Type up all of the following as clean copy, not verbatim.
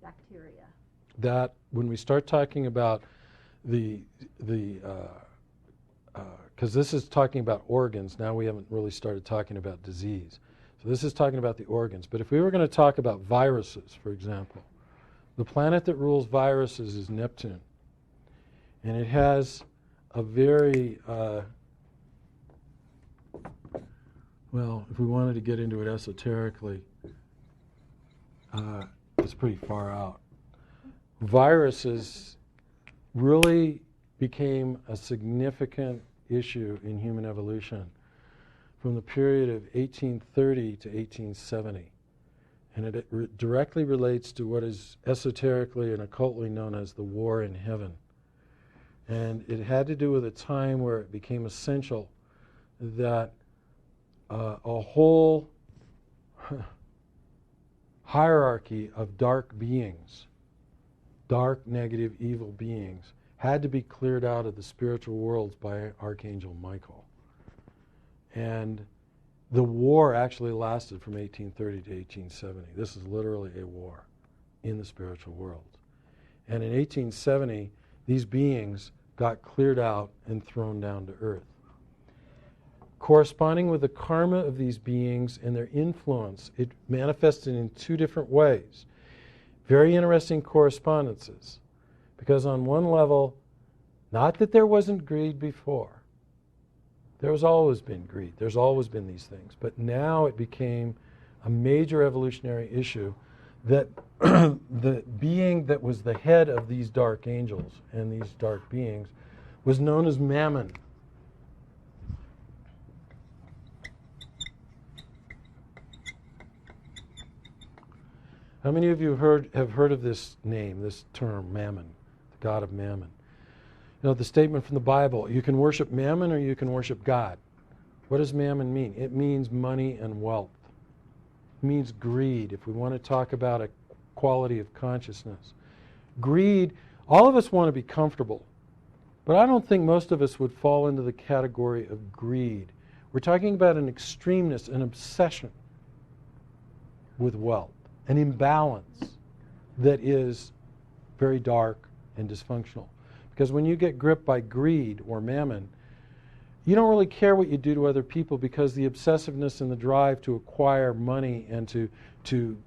bacteria. That when we start talking about because this is talking about organs, now we haven't really started talking about disease. So this is talking about the organs. But if we were going to talk about viruses, for example, the planet that rules viruses is Neptune. And it has a very, well, if we wanted to get into it esoterically, it's pretty far out. Viruses really became a significant issue in human evolution from the period of 1830 to 1870. And it directly relates to what is esoterically and occultly known as the war in heaven. And it had to do with a time where it became essential that a whole hierarchy of dark beings, dark, negative, evil beings, had to be cleared out of the spiritual worlds by Archangel Michael. And the war actually lasted from 1830 to 1870. This is literally a war in the spiritual world. And in 1870, these beings got cleared out and thrown down to earth. Corresponding with the karma of these beings and their influence, it manifested in two different ways. Very interesting correspondences. Because on one level, not that there wasn't greed before. There's always been greed. There's always been these things. But now it became a major evolutionary issue that the being that was the head of these dark angels and these dark beings was known as Mammon. How many of you have heard of this name, this term, Mammon, the god of Mammon? You know, the statement from the Bible, you can worship Mammon or you can worship God. What does Mammon mean? It means money and wealth. It means greed, if we want to talk about a quality of consciousness. Greed, all of us want to be comfortable, but I don't think most of us would fall into the category of greed. We're talking about an extremeness, an obsession with wealth, an imbalance that is very dark and dysfunctional. Because when you get gripped by greed or mammon, you don't really care what you do to other people because the obsessiveness and the drive to acquire money and to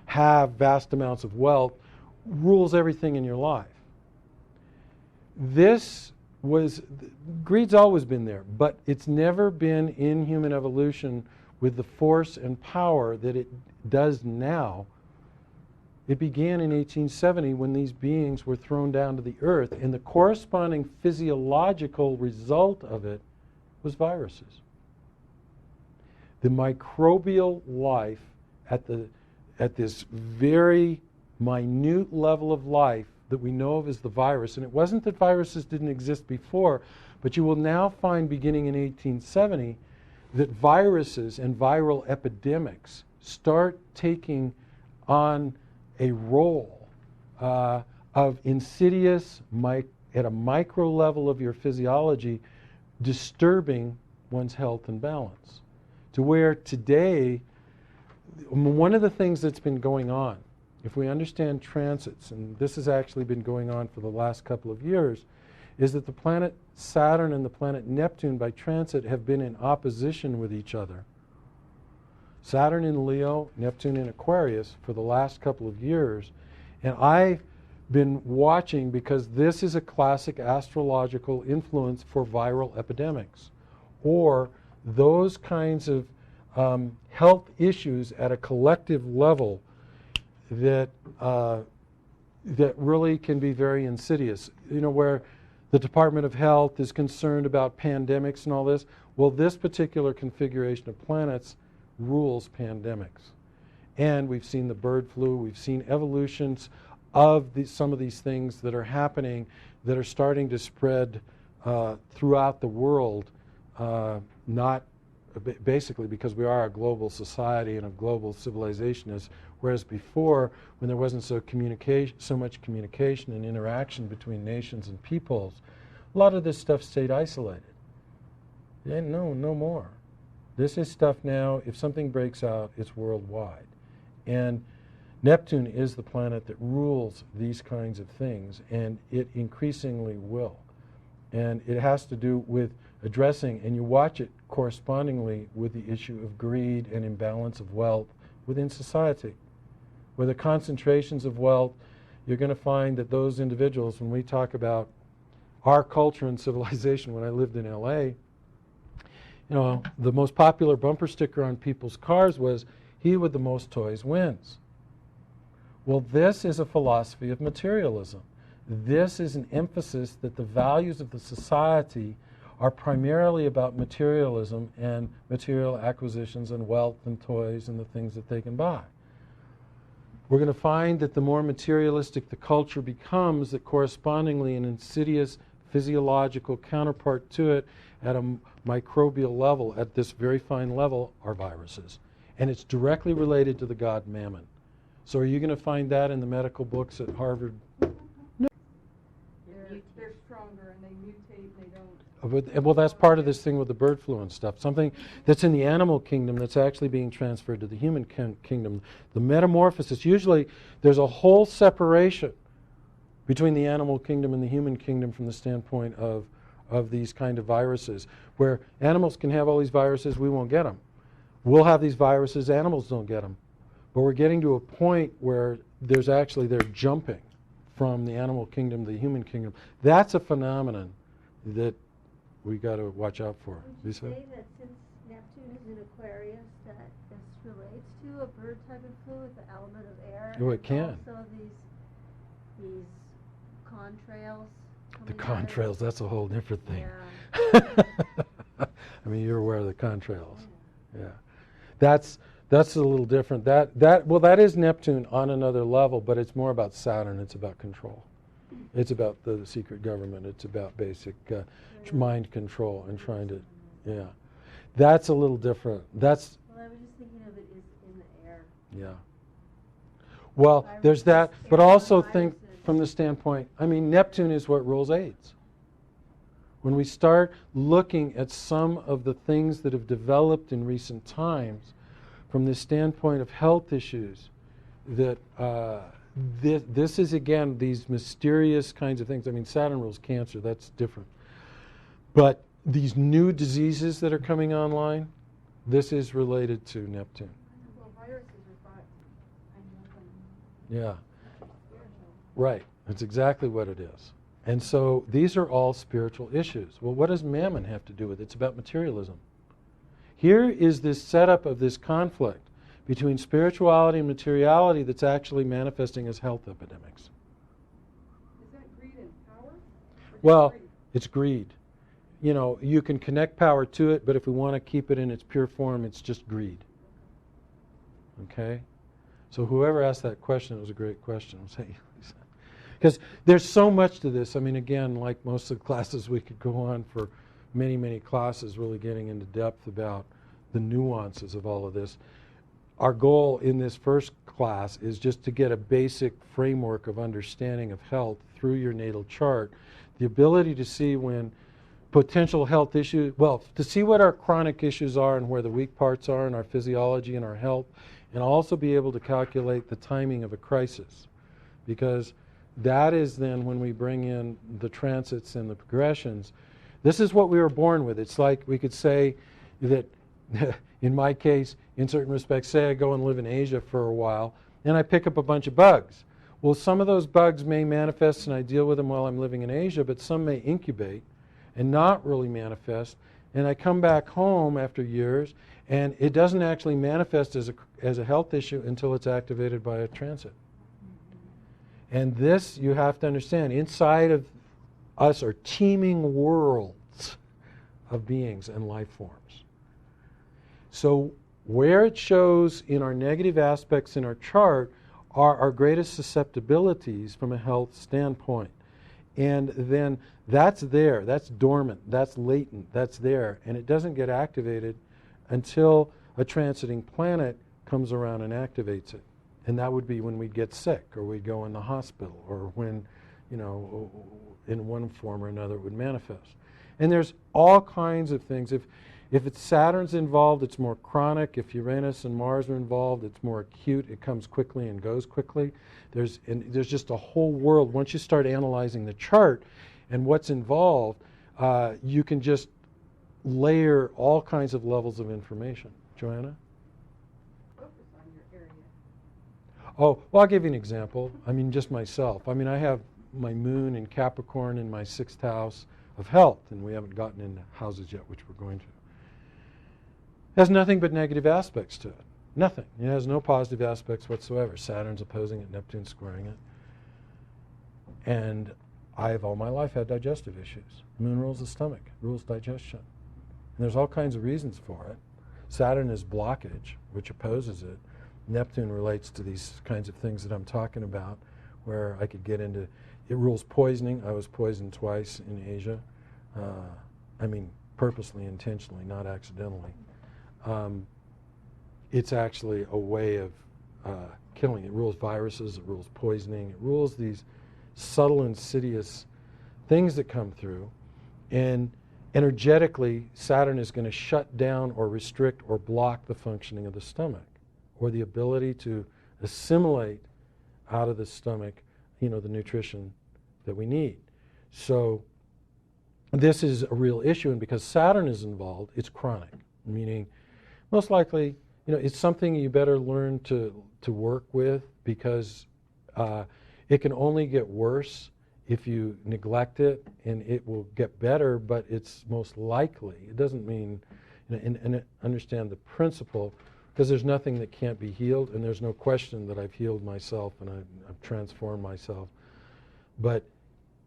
have vast amounts of wealth rules everything in your life. Greed's always been there, but it's never been in human evolution with the force and power that it does now. It began in 1870 when these beings were thrown down to the earth, and the corresponding physiological result of it was viruses. The microbial life at this very minute level of life that we know of as the virus, and it wasn't that viruses didn't exist before, but you will now find beginning in 1870 that viruses and viral epidemics start taking on a role of insidious, at a micro level of your physiology, disturbing one's health and balance. To where today, one of the things that's been going on, if we understand transits, and this has actually been going on for the last couple of years, is that the planet Saturn and the planet Neptune by transit have been in opposition with each other. Saturn in Leo, Neptune in Aquarius for the last couple of years. And I've been watching because this is a classic astrological influence for viral epidemics or those kinds of health issues at a collective level that really can be very insidious. You know, where the Department of Health is concerned about pandemics and all this. Well, this particular configuration of planets rules pandemics. And we've seen the bird flu, we've seen evolutions of some of these things that are happening that are starting to spread throughout the world, not basically because we are a global society and a global civilization, whereas before, when there wasn't so much communication and interaction between nations and peoples, a lot of this stuff stayed isolated. No more. This is stuff now, if something breaks out, it's worldwide. And Neptune is the planet that rules these kinds of things, and it increasingly will. And it has to do with addressing, and you watch it correspondingly with the issue of greed and imbalance of wealth within society. Where the concentrations of wealth, you're going to find that those individuals, when we talk about our culture and civilization, when I lived in LA, the most popular bumper sticker on people's cars was, "He with the most toys wins." Well, this is a philosophy of materialism. This is an emphasis that the values of the society are primarily about materialism and material acquisitions and wealth and toys and the things that they can buy. We're going to find that the more materialistic the culture becomes, that correspondingly an insidious physiological counterpart to it at a microbial level, at this very fine level, are viruses. And it's directly related to the god Mammon. So are you going to find that in the medical books at Harvard? No. They're stronger and they mutate and they don't... Well, that's part of this thing with the bird flu and stuff. Something that's in the animal kingdom that's actually being transferred to the human kingdom. The metamorphosis, usually there's a whole separation between the animal kingdom and the human kingdom from the standpoint of these kind of viruses, where animals can have all these viruses, we won't get them. We'll have these viruses, animals don't get them. But we're getting to a point where they're jumping from the animal kingdom to the human kingdom. That's a phenomenon that we got to watch out for. Would you say that since Neptune is in Aquarius, that this relates to a bird type of flu with the element of air? Oh, it can. Also these contrails. The contrails, that's a whole different thing. Yeah. I mean, you're aware of the contrails. Yeah. That's a little different. That is Neptune on another level, but it's more about Saturn. It's about control. It's about the secret government. It's about basic mind control and trying to, yeah. That's a little different. Well, I was just thinking of it is in the air. Yeah. Well, there's that, but also think from the standpoint, I mean, Neptune is what rules AIDS. When we start looking at some of the things that have developed in recent times from the standpoint of health issues, that this is, again, these mysterious kinds of things. I mean, Saturn rules cancer, that's different. But these new diseases that are coming online, this is related to Neptune. Well, viruses are fine. Yeah. Right. That's exactly what it is. And so these are all spiritual issues. Well, what does Mammon have to do with it? It's about materialism. Here is this setup of this conflict between spirituality and materiality that's actually manifesting as health epidemics. Is that greed and power? Well, it's greed. You can connect power to it, but if we want to keep it in its pure form, it's just greed. Okay? So whoever asked that question, it was a great question. Because there's so much to this. I mean, again, like most of the classes, we could go on for many, many classes really getting into depth about the nuances of all of this. Our goal in this first class is just to get a basic framework of understanding of health through your natal chart. The ability to see when potential health issues, to see what our chronic issues are and where the weak parts are in our physiology and our health, and also be able to calculate the timing of a crisis. Because that is then when we bring in the transits and the progressions. This is what we were born with. It's like we could say that, in my case, in certain respects, say I go and live in Asia for a while, and I pick up a bunch of bugs. Well, some of those bugs may manifest and I deal with them while I'm living in Asia, but some may incubate and not really manifest. And I come back home after years, and it doesn't actually manifest as a health issue until it's activated by a transit. And this, you have to understand, inside of us are teeming worlds of beings and life forms. So where it shows in our negative aspects in our chart are our greatest susceptibilities from a health standpoint. And then that's there, that's dormant, that's latent, that's there, and it doesn't get activated until a transiting planet comes around and activates it. And that would be when we'd get sick, or we'd go in the hospital, or when, in one form or another it would manifest. And there's all kinds of things. If it's Saturn's involved, it's more chronic. If Uranus and Mars are involved, it's more acute. It comes quickly and goes quickly. There's just a whole world. Once you start analyzing the chart and what's involved, you can just layer all kinds of levels of information. Joanna? Focus on your area. Oh, well, I'll give you an example. I mean, just myself. I mean, I have my moon in Capricorn in my 6th house of health, and we haven't gotten into houses yet, which we're going to. It has nothing but negative aspects to it. Nothing. It has no positive aspects whatsoever. Saturn's opposing it, Neptune's squaring it. And I have all my life had digestive issues. Moon rules the stomach, rules digestion. And there's all kinds of reasons for it. Saturn is blockage, which opposes it. Neptune relates to these kinds of things that I'm talking about, where I could get into, it rules poisoning. I was poisoned twice in Asia. I mean, purposely, intentionally, not accidentally. It's actually a way of killing. It rules viruses, it rules poisoning, it rules these subtle, insidious things that come through. And energetically, Saturn is going to shut down or restrict or block the functioning of the stomach, or the ability to assimilate out of the stomach, the nutrition that we need. So this is a real issue, and because Saturn is involved, it's chronic, meaning most likely, it's something you better learn to work with, because it can only get worse if you neglect it, and it will get better, but it's most likely. It doesn't mean, and understand the principle, because there's nothing that can't be healed, and there's no question that I've healed myself and I've transformed myself. But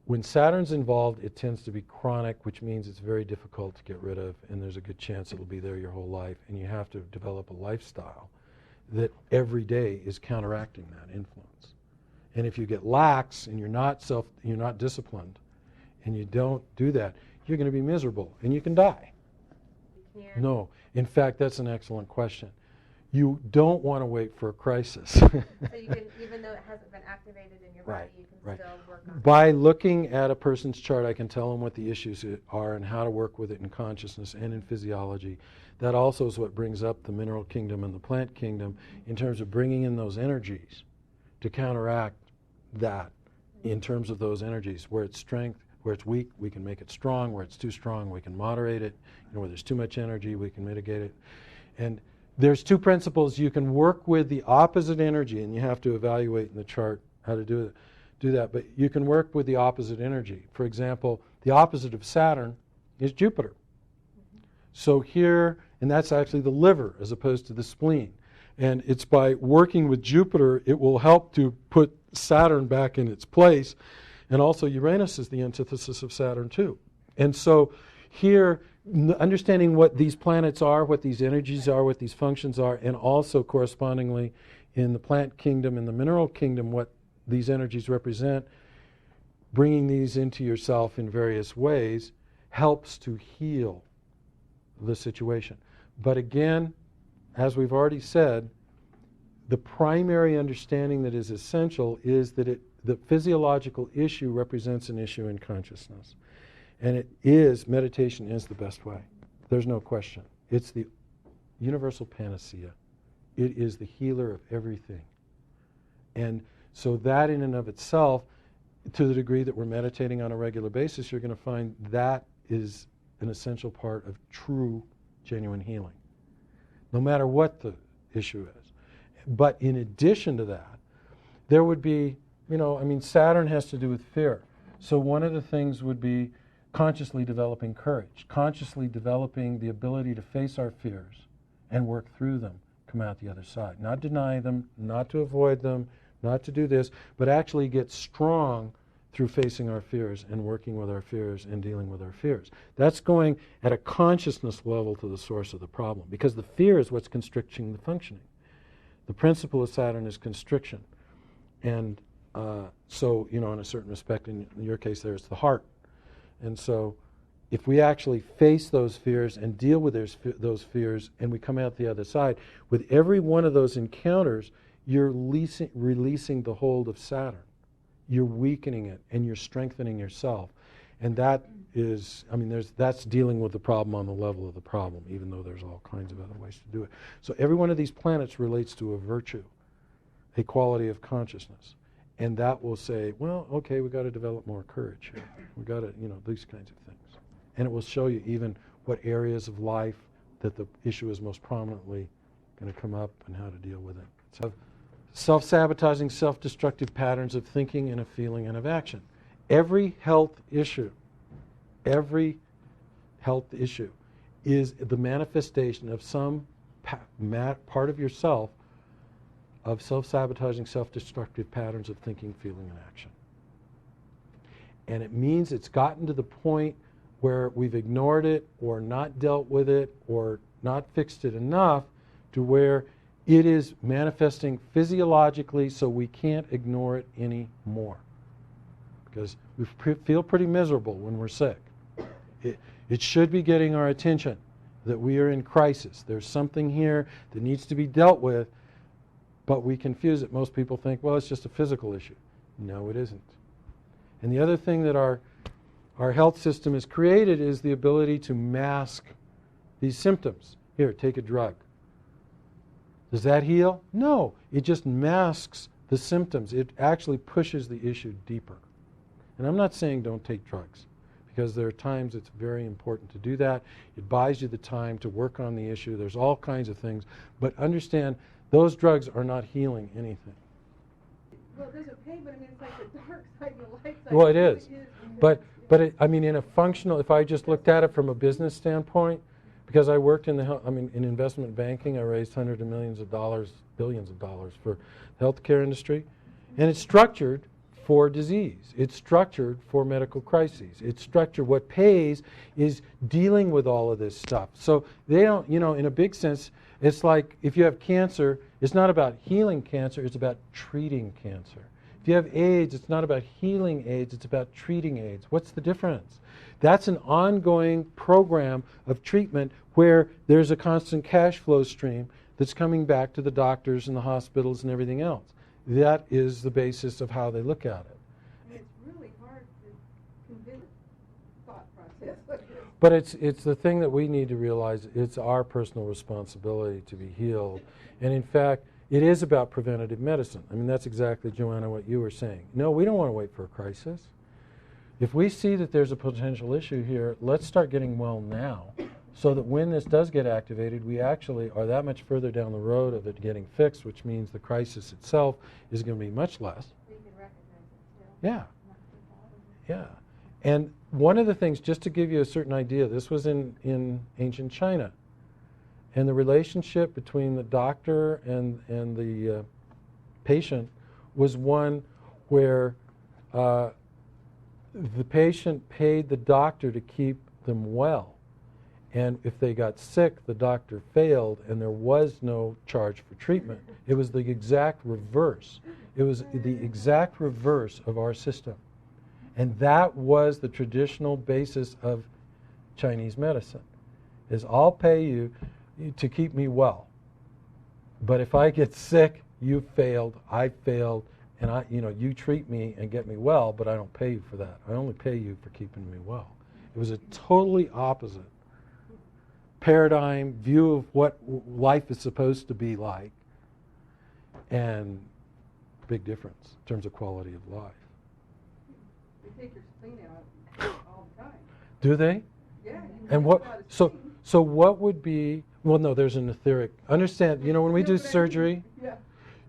when Saturn's involved, it tends to be chronic, which means it's very difficult to get rid of, and there's a good chance it'll be there your whole life, and you have to develop a lifestyle that every day is counteracting that influence. And if you get lax and you're not disciplined, and you don't do that, you're going to be miserable, and you can die. You can't. No. In fact, that's an excellent question. You don't want to wait for a crisis. So you can, even though it hasn't been activated in your body, you can still work on it. By looking at a person's chart, I can tell them what the issues are and how to work with it in consciousness and in physiology. That also is what brings up the mineral kingdom and the plant kingdom in terms of bringing in those energies to counteract that in terms of those energies. Where it's strength, where it's weak, we can make it strong. Where it's too strong, we can moderate it. Where there's too much energy, we can mitigate it. And there's two principles. You can work with the opposite energy, and you have to evaluate in the chart how to do that. But you can work with the opposite energy. For example, the opposite of Saturn is Jupiter. So here, and that's actually the liver as opposed to the spleen. And it's by working with Jupiter, it will help to put Saturn back in its place. And also Uranus is the antithesis of Saturn too. And so here, understanding what these planets are, what these energies are, what these functions are, and also correspondingly in the plant kingdom and the mineral kingdom, what these energies represent, bringing these into yourself in various ways helps to heal the situation. But again, as we've already said, the primary understanding that is essential is that the physiological issue represents an issue in consciousness. And meditation is the best way. There's no question. It's the universal panacea. It is the healer of everything. And so that in and of itself, to the degree that we're meditating on a regular basis, you're going to find that is an essential part of true, genuine healing, no matter what the issue is. But in addition to that, there would be, Saturn has to do with fear. So one of the things would be consciously developing courage, consciously developing the ability to face our fears and work through them, come out the other side. Not deny them, not to avoid them, not to do this, but actually get strong through facing our fears and working with our fears and dealing with our fears. That's going at a consciousness level to the source of the problem, because the fear is what's constricting the functioning. The principle of Saturn is constriction. And so, in a certain respect, in your case there, it's the heart. And so if we actually face those fears and deal with those fears, and we come out the other side, with every one of those encounters, you're releasing the hold of Saturn. You're weakening it, and you're strengthening yourself. And that is, I mean, that's dealing with the problem on the level of the problem, even though there's all kinds of other ways to do it. So every one of these planets relates to a virtue, a quality of consciousness. And that will say, well, okay, we've got to develop more courage here. We've got to, these kinds of things. And it will show you even what areas of life that the issue is most prominently going to come up and how to deal with it. So self-sabotaging, self-destructive patterns of thinking and of feeling and of action. Every health issue is the manifestation of some part of yourself of self-sabotaging, self-destructive patterns of thinking, feeling, and action. And it means it's gotten to the point where we've ignored it or not dealt with it or not fixed it enough to where it is manifesting physiologically, so we can't ignore it anymore. Because we feel pretty miserable when we're sick. It should be getting our attention that we are in crisis. There's something here that needs to be dealt with, but we confuse it. Most people think, well, it's just a physical issue. No, it isn't. And the other thing that our health system has created is the ability to mask these symptoms. Here, take a drug. Does that heal? No. It just masks the symptoms. It actually pushes the issue deeper. And I'm not saying don't take drugs, because there are times it's very important to do that. It buys you the time to work on the issue. There's all kinds of things. But understand, those drugs are not healing anything. Well, it doesn't pay, but I mean, it's like the dark side and the light side. Well, it is. But I mean, in a functional, if I just looked at it from a business standpoint, because I worked in in investment banking, I raised hundreds of millions of dollars, billions of dollars for the healthcare industry, and it's structured for disease. It's structured for medical crises. It's structured. What pays is dealing with all of this stuff. So they don't, in a big sense, it's like if you have cancer, it's not about healing cancer, it's about treating cancer. If you have AIDS, it's not about healing AIDS, it's about treating AIDS. What's the difference? That's an ongoing program of treatment where there's a constant cash flow stream that's coming back to the doctors and the hospitals and everything else. That is the basis of how they look at it. It's really hard to convince thought process. But it's the thing that we need to realize. It's our personal responsibility to be healed. And in fact, it is about preventative medicine. I mean, that's exactly, Joanna, what you were saying. No, we don't want to wait for a crisis. If we see that there's a potential issue here, let's start getting well now, so that when this does get activated, we actually are that much further down the road of it getting fixed, which means the crisis itself is going to be much less. We can recognize it too. Yeah. Yeah. And one of the things, just to give you a certain idea, this was in ancient China. And the relationship between the doctor and the patient was one where the patient paid the doctor to keep them well. And if they got sick, the doctor failed, and there was no charge for treatment. It was the exact reverse. It was the exact reverse of our system. And that was the traditional basis of Chinese medicine, is I'll pay you to keep me well. But if I get sick, you failed, I failed, and you treat me and get me well, but I don't pay you for that. I only pay you for keeping me well. It was a totally opposite paradigm, view of what life is supposed to be like, and big difference in terms of quality of life. They take your spleen out all the time. Do they? Yeah. And so what would be, well, no, there's an etheric. Understand, when we do surgery, yeah.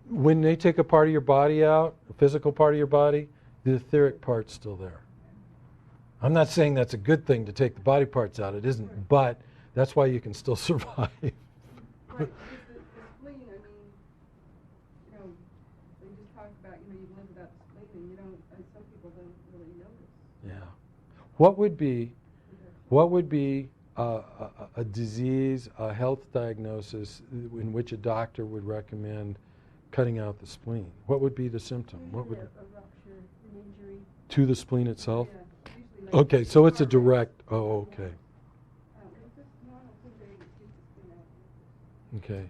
When they take a part of your body out, a physical part of your body, the etheric part's still there. I'm not saying that's a good thing to take the body parts out. It isn't, right. But that's why you can still survive. Right, because the spleen, I mean, they just talk about, you live without the spleen, and some people don't really notice. Yeah. What would be a disease, a health diagnosis in which a doctor would recommend cutting out the spleen? What would be the symptom? What would a rupture, an injury. To the spleen itself? Yeah, usually like Okay, so it's a direct. Oh, okay. No, I don't think they keep the spleen out. Okay.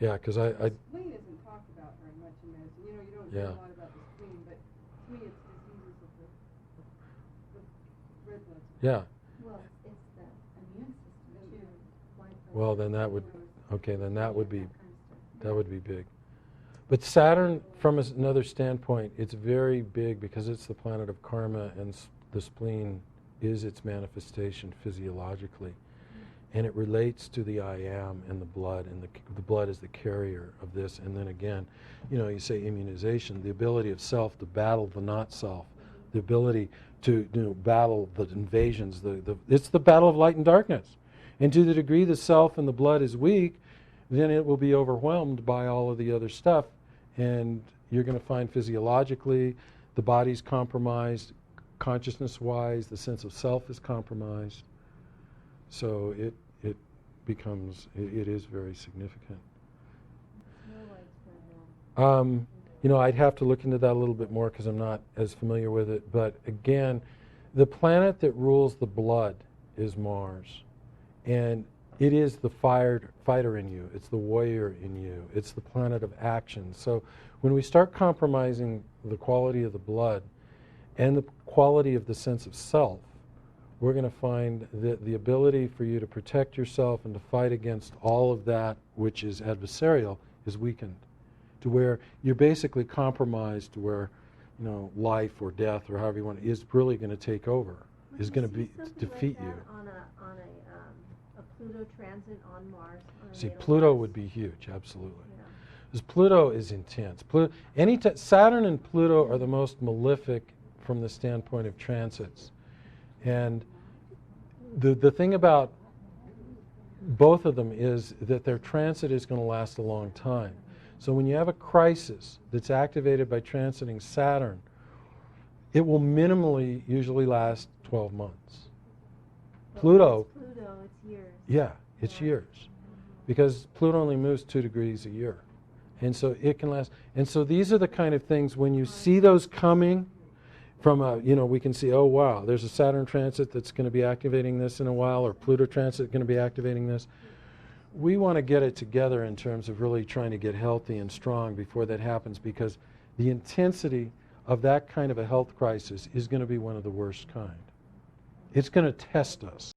Yeah, because I The spleen isn't talked about very much in medicine. You don't hear Yeah. a lot about the spleen, but to me it's diseases of the Yeah. Well, it's the immune system too. Well, then that would, okay, then that would be big. But Saturn, from another standpoint, it's very big because it's the planet of karma, and the spleen is its manifestation physiologically. And it relates to the I am and the blood, and the blood is the carrier of this. And then again, you say immunization, the ability of self to battle the not self, the ability to battle the invasions. It's the battle of light and darkness. And to the degree the self and the blood is weak, then it will be overwhelmed by all of the other stuff. And you're going to find physiologically the body's compromised, consciousness-wise, the sense of self is compromised. So it becomes, it is very significant. I'd have to look into that a little bit more because I'm not as familiar with it. But again, the planet that rules the blood is Mars. And it is the fighter in you. It's the warrior in you. It's the planet of action. So when we start compromising the quality of the blood and the quality of the sense of self, we're going to find that the ability for you to protect yourself and to fight against all of that which is adversarial is weakened, to where you're basically compromised, to where life or death or however you want is really going to take over, is going to defeat you. On a Pluto transit on Mars. See, Pluto would be huge, absolutely. Because Pluto is intense. Saturn and Pluto are the most malefic from the standpoint of transits. And the thing about both of them is that their transit is going to last a long time. So when you have a crisis that's activated by transiting Saturn, it will minimally usually last 12 months. Pluto, it's years. Yeah, it's years. Because Pluto only moves 2 degrees a year. And so it can last. And so these are the kind of things, when you see those coming, from we can see, oh wow, there's a Saturn transit that's going to be activating this in a while, or Pluto transit going to be activating this. We want to get it together in terms of really trying to get healthy and strong before that happens, because the intensity of that kind of a health crisis is going to be one of the worst kind. It's going to test us.